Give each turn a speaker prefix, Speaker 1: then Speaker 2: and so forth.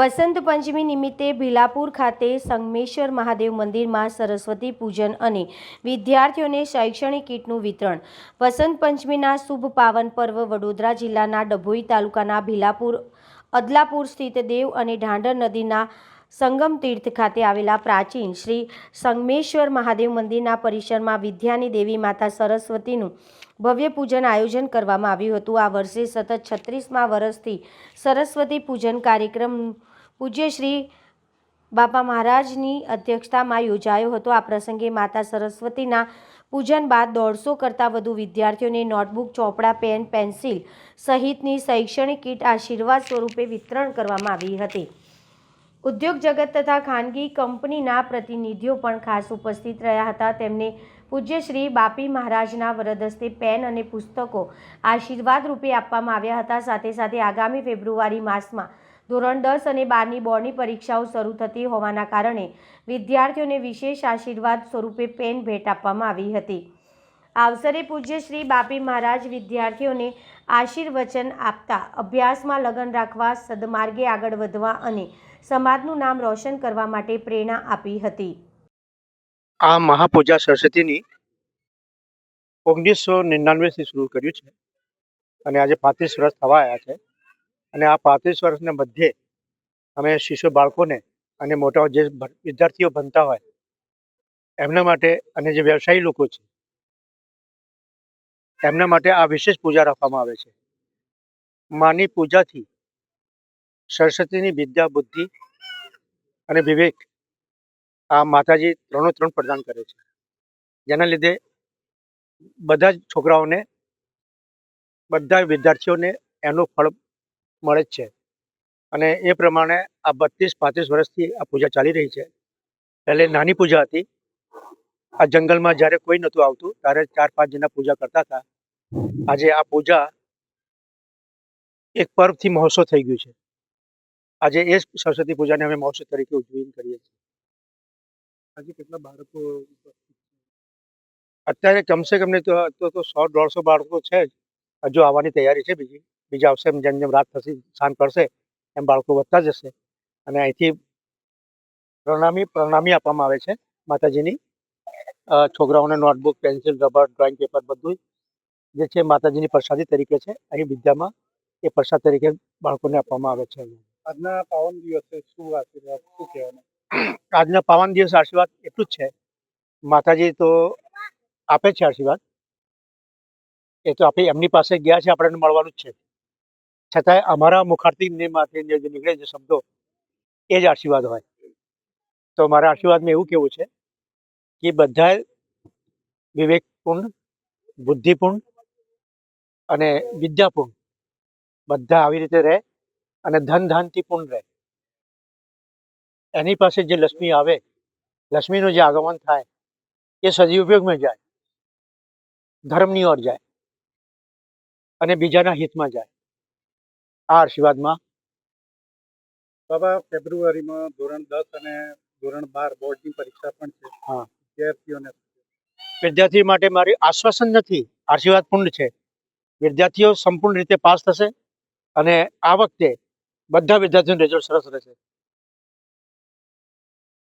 Speaker 1: વસંત પંચમી નિમિત્તે ભીલાપુર ખાતે સંગમેશ્વર મહાદેવ મંદિરમાં સરસ્વતી પૂજન અને વિદ્યાર્થીઓને શૈક્ષણિક કીટનું વિતરણ. વસંત પંચમીના શુભ પાવન પર્વ વડોદરા જિલ્લાના ડભોઈ તાલુકાના ભીલાપુર અદલાપુર સ્થિત દેવ અને ઢાંઢર નદીના સંગમ તીર્થ ખાતે આવેલા પ્રાચીન શ્રી સંગમેશ્વર મહાદેવ મંદિરના પરિસરમાં વિદ્યાની દેવી માતા સરસ્વતીનું ભવ્ય પૂજન આયોજન કરવામાં આવ્યું હતું. આ વર્ષે સતત 36મા વર્ષથી સરસ્વતી પૂજન કાર્યક્રમ પૂજ્ય શ્રી બાપા મહારાજની અધ્યક્ષતામાં યોજાયો હતો. આ પ્રસંગે માતા સરસ્વતીના પૂજન બાદ 150 કરતાં વધુ વિદ્યાર્થીઓને નોટબુક, ચોપડા, પેન, પેન્સિલ સહિતની શૈક્ષણિક કીટ આશીર્વાદ સ્વરૂપે વિતરણ કરવામાં આવી હતી. ઉદ્યોગ જગત તથા ખાનગી કંપનીના પ્રતિનિધિઓ પણ ખાસ ઉપસ્થિત રહ્યા હતા. તેમને પૂજ્ય શ્રી બાપી મહારાજના વરદસ્તે પેન અને પુસ્તકો આશીર્વાદ રૂપે આપવામાં આવ્યા હતા. સાથે સાથે આગામી ફેબ્રુઆરી માસમાં ધોરણ 10 અને 12ની બોર્ડની પરીક્ષાઓ શરૂ થતી હોવાના કારણે વિદ્યાર્થીઓને વિશેષ આશીર્વાદ સ્વરૂપે પેન ભેટ આપવામાં આવી હતી. આ અવસરે પૂજ્ય શ્રી બાપી મહારાજ વિદ્યાર્થીઓને આશીર્વચન આપતા અભ્યાસમાં લગન રાખવા, સદમાર્ગે આગળ વધવા અને સમાજનું નામ રોશન કરવા માટે પ્રેરણા આપી હતી.
Speaker 2: આ મહાપૂજા સરસ્વતીની 1999થી શરૂ કર્યું છે અને આજે 35 વર્ષ થવા આવ્યા છે. અને આ 35 વર્ષના મધ્યે અમે શિશુ બાળકોને અને મોટા જે વિદ્યાર્થીઓ ભણતા હોય એમના માટે અને જે વ્યવસાયી લોકો છે એમના માટે આ વિશેષ પૂજા રાખવામાં આવે છે. માની પૂજાથી સરસ્વતીની વિદ્યા, બુદ્ધિ અને વિવેક આ માતાજી ત્રણ પ્રદાન કરે છે, જેના લીધે બધા જ છોકરાઓને, બધા વિદ્યાર્થીઓને એનું ફળ મળે જ છે. અને એ પ્રમાણે આ 32-35 વર્ષથી આ પૂજા ચાલી રહી છે. પહેલે નાની પૂજા હતી. આ જંગલમાં જ્યારે કોઈ નહોતું આવતું ત્યારે 4-5 જણા પૂજા કરતા હતા. આજે આ પૂજા એક પર્વથી મહોત્સવ થઈ ગયું છે. આજે એ સરસ્વતી પૂજાને અમે મહોત્સવ તરીકે ઉજવી કરીએ છીએ. આજે કેટલા બાળકો અત્યારે કમસે કમ તો 100-150 બાળકો છે જ. હજુ આવવાની તૈયારી છે. બીજા આવશે. જેમ જેમ રાત થશે, સાંજ પડશે એમ બાળકો વધતા જશે. અને અહીંથી પ્રણામી આપવામાં આવે છે માતાજીની. છોકરાઓને notebook, pencil, rubber, drawing paper બધું જે છે માતાજીની પ્રસાદી તરીકે છે. અહીં વિદ્યામાં એ પ્રસાદ તરીકે બાળકોને આપવામાં આવે છે. આજના પાવન દિવસે શું આશીર્વાદ, શું કહેવાનું? આજના પાવન દિવસ આશીર્વાદ એટલું જ છે, માતાજી તો આપે છે આશીર્વાદ. એ તો આપણે એમની પાસે ગયા છે, આપણને મળવાનું જ છે. છતાંય અમારા મુખારથી માંથી જે નીકળે છે શબ્દો એ જ આશીર્વાદ હોય. તો મારા આશીર્વાદમાં એવું કેવું છે કે બધા વિવેકપૂર્ણ, બુદ્ધિપૂર્ણ અને વિદ્યાપૂર્ણ બધા આવી રીતે રહે અને ધનથી પૂર્ણ રહે. એની પાસે જે લક્ષ્મી આવે, લક્ષ્મીનું જે આગમન થાય એ સદુપયોગમાં જાય, ધર્મની ઓર જાય અને બીજાના હિતમાં જાય. આ આશીર્વાદમાં બાબા ફેબ્રુઆરીમાં ધોરણ 10 અને ધોરણ 12 બોર્ડની પરીક્ષા પણ છે. હા, વિદ્યાર્થીઓ માટે મારી આશ્વાસન નથી, આશીર્વાદ પૂર્ણ છે. વિદ્યાર્થીઓ સંપૂર્ણ રીતે પાસ થશે અને આ વખતે બધા વિદ્યાર્થીઓનું રિઝલ્ટ સરસ રહેશે.